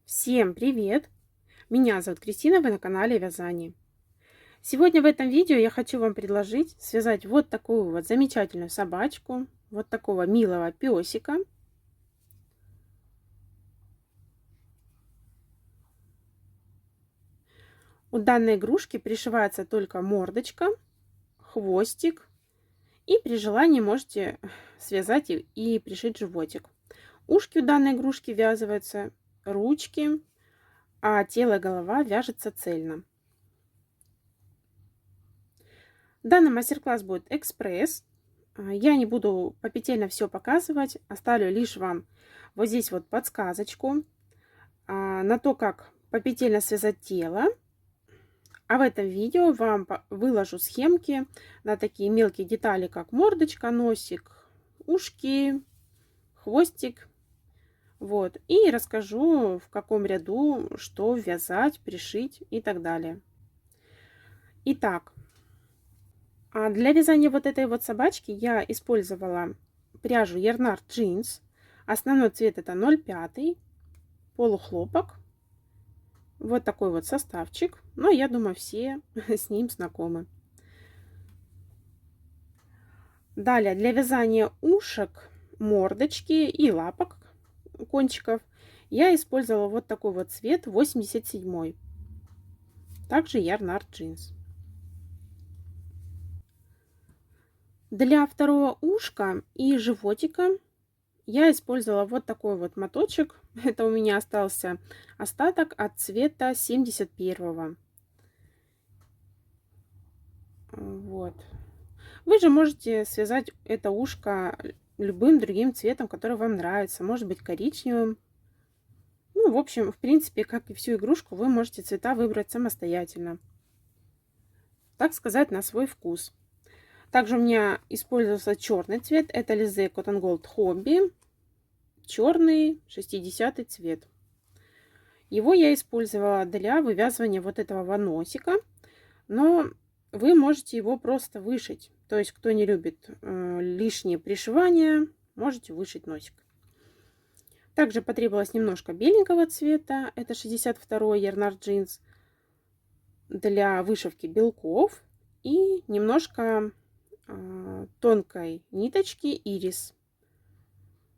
Всем привет! Меня зовут Кристина, вы на канале Вязание. Сегодня в этом видео я хочу вам предложить связать вот такую вот замечательную собачку, вот такого милого песика. У данной игрушки пришивается только мордочка, хвостик, и при желании можете связать и пришить животик. Ушки у данной игрушки ввязываются, ручки, а тело и голова вяжется цельно. Данный мастер-класс будет экспресс. Я не буду попетельно все показывать, оставлю лишь вам вот здесь вот подсказочку на то, как попетельно связать тело. А в этом видео вам выложу схемки на такие мелкие детали, как мордочка, носик, ушки, хвостик. Вот. И расскажу, в каком ряду что вязать, пришить и так далее. Итак, для вязания вот этой вот собачки я использовала пряжу Yarnart Jeans. Основной цвет это 0,5, полухлопок. Вот такой вот составчик. Но я думаю, все с ним знакомы. Далее для вязания ушек, мордочки и лапок, кончиков, я использовала вот такой вот цвет 87. Также Yarnart Jeans. Для второго ушка и животика я использовала вот такой вот моточек. Это у меня остался остаток от цвета 71. Вот. Вы же можете связать это ушко любым другим цветом, который вам нравится. Может быть, коричневым. Ну, в общем, в принципе, как и всю игрушку, вы можете цвета выбрать самостоятельно. Так сказать, на свой вкус. Также у меня использовался черный цвет. Это Alize Cotton Gold Hobby. Черный 60-й цвет. Его я использовала для вывязывания вот этого носика. Но вы можете его просто вышить. То есть, кто не любит лишние пришивания, можете вышить носик. Также потребовалось немножко беленького цвета. Это 62-й Yarnart Jeans для вышивки белков. И немножко тонкой ниточки ирис.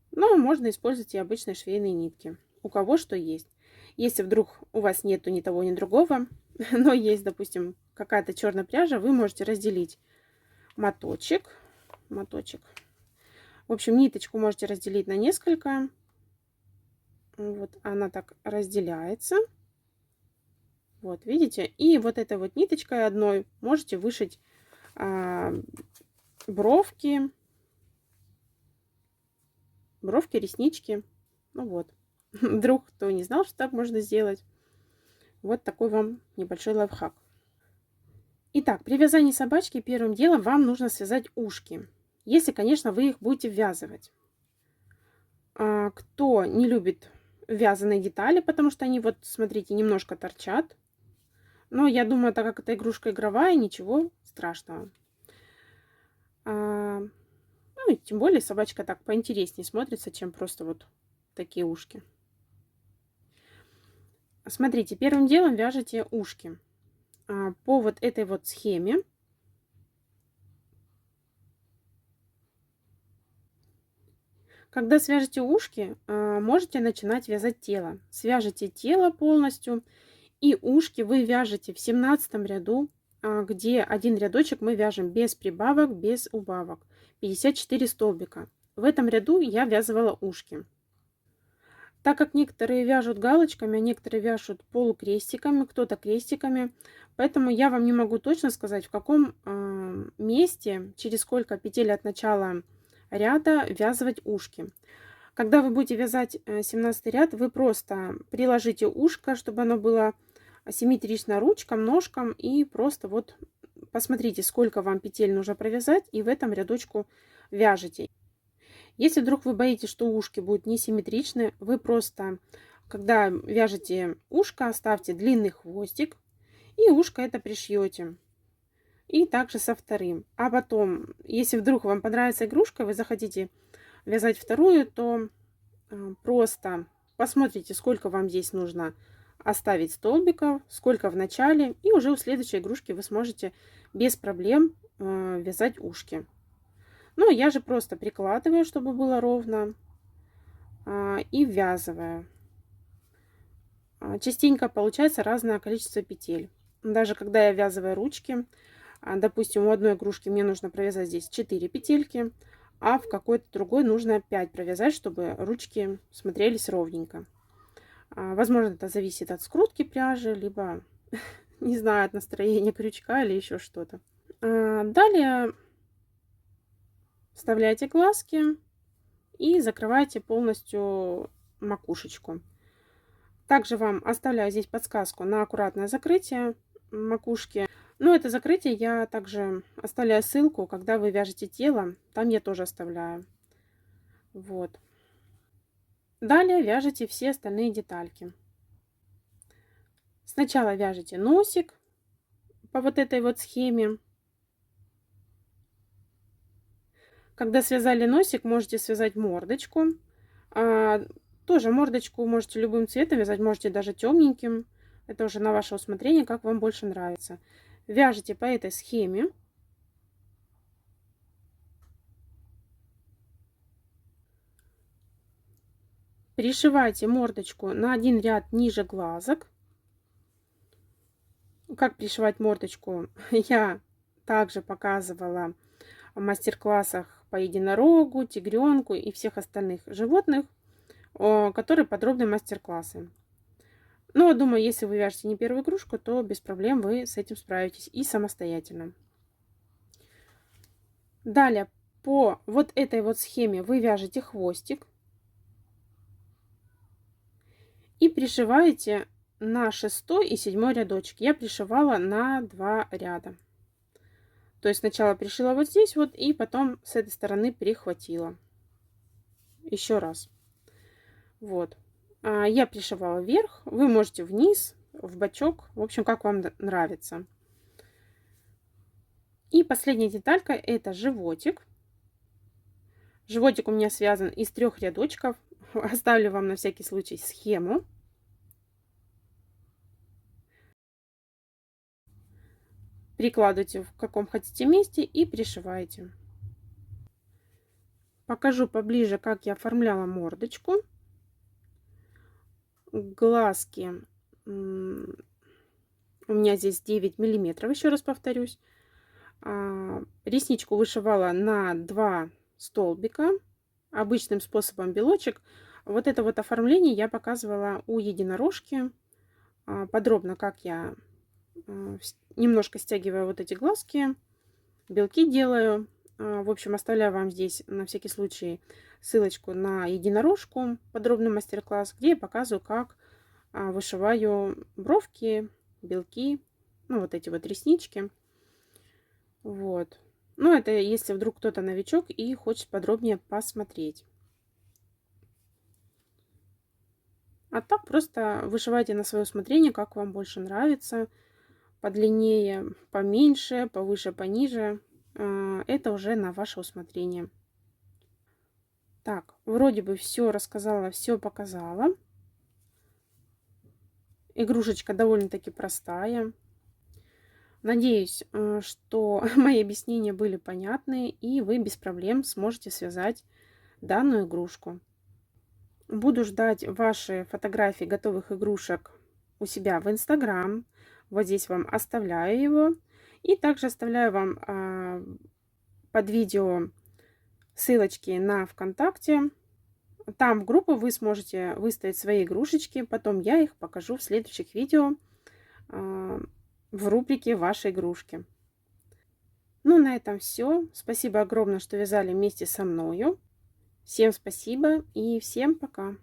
Но можно использовать и обычные швейные нитки. У кого что есть. Если вдруг у вас нету ни того, ни другого, но есть, допустим, какая-то черная пряжа, вы можете разделить моточек. В общем, ниточку можете разделить на несколько. Вот она так разделяется. Вот, видите? И вот этой вот ниточкой одной можете вышить бровки, реснички. Ну вот. Вдруг кто не знал, что так можно сделать. Вот такой вам небольшой лайфхак. Итак, при вязании собачки первым делом вам нужно связать ушки. Если, конечно, вы их будете ввязывать. Кто не любит вязаные детали, потому что они, вот, смотрите, немножко торчат. Но я думаю, так как эта игрушка игровая, ничего страшного. Ну и тем более собачка так поинтереснее смотрится, чем просто вот такие ушки. Смотрите, первым делом вяжете ушки по вот этой вот схеме. Когда свяжете ушки, можете начинать вязать тело. Свяжете тело полностью, и ушки вы вяжете в 17 ряду, где один рядочек мы вяжем без прибавок, без убавок. 54 столбика. В этом ряду я вязывала ушки. Так как некоторые вяжут галочками, а некоторые вяжут полукрестиками, кто-то крестиками, поэтому я вам не могу точно сказать, в каком месте, через сколько петель от начала ряда вязывать ушки. Когда вы будете вязать 17 ряд, вы просто приложите ушко, чтобы оно было симметрично ручкам, ножкам, и просто вот посмотрите, сколько вам петель нужно провязать, и в этом рядочку вяжете. Если вдруг вы боитесь, что ушки будут несимметричны, вы просто, когда вяжете ушко, ставьте длинный хвостик, и ушко это пришьете. И также со вторым. А потом, если вдруг вам понравится игрушка, вы захотите вязать вторую, то просто посмотрите, сколько вам здесь нужно оставить столбиков, сколько в начале, и уже у следующей игрушки вы сможете без проблем вязать ушки. Ну, я же просто прикладываю, чтобы было ровно, и ввязываю. Частенько получается разное количество петель. Даже когда я ввязываю ручки, допустим, у одной игрушки мне нужно провязать здесь 4 петельки, а в какой-то другой нужно 5 провязать, чтобы ручки смотрелись ровненько. Возможно, это зависит от скрутки пряжи, либо, не знаю, от настроения крючка или еще что-то. Далее вставляйте глазки и закрывайте полностью макушечку. Также вам оставляю здесь подсказку на аккуратное закрытие макушки. Но это закрытие я также оставляю ссылку, когда вы вяжете тело, там я тоже оставляю. Вот. Далее вяжете все остальные детальки. Сначала вяжете носик по вот этой вот схеме. Когда связали носик, можете связать мордочку. Тоже мордочку можете любым цветом вязать, можете даже темненьким. Это уже на ваше усмотрение, как вам больше нравится. Вяжете по этой схеме. Пришивайте мордочку на один ряд ниже глазок. Как пришивать мордочку, я также показывала в мастер-классах по единорогу, тигренку и всех остальных животных, которые подробные мастер-классы. Но думаю, если вы вяжете не первую игрушку, то без проблем вы с этим справитесь и самостоятельно. Далее по вот этой вот схеме вы вяжете хвостик и пришиваете на 6 и 7 рядочек. Я пришивала на 2 ряда. То есть сначала пришила вот здесь вот и потом с этой стороны перехватила. Еще раз. Вот. Я пришивала вверх, вы можете вниз, в бочок, в общем, как вам нравится. И последняя деталька — это животик. Животик у меня связан из 3 рядочков. Оставлю вам на всякий случай схему. Прикладывайте в каком хотите месте и пришиваете. Покажу поближе, как я оформляла мордочку. Глазки у меня здесь 9 миллиметров, еще раз повторюсь. Ресничку вышивала на 2 столбика обычным способом белочек. Вот это вот оформление я показывала у единорожки подробно, как я немножко стягиваю вот эти глазки, белки делаю. В общем, оставляю вам здесь на всякий случай ссылочку на единорожку, подробный мастер-класс, где я показываю, как вышиваю бровки, белки, ну вот эти вот реснички. Вот. Ну, это если вдруг кто-то новичок и хочет подробнее посмотреть. А так просто вышивайте на свое усмотрение, как вам больше нравится. Подлиннее, поменьше, повыше, пониже. Это уже на ваше усмотрение. Так, вроде бы все рассказала, все показала. Игрушечка довольно-таки простая. Надеюсь, что мои объяснения были понятны, и вы без проблем сможете связать данную игрушку. Буду ждать ваши фотографии готовых игрушек у себя в Инстаграм. Вот здесь вам оставляю его. И также оставляю вам под видео ссылочки на ВКонтакте. Там в группу вы сможете выставить свои игрушечки. Потом я их покажу в следующих видео в рубрике «Ваши игрушки». Ну, на этом все. Спасибо огромное, что вязали вместе со мною. Всем спасибо и всем пока.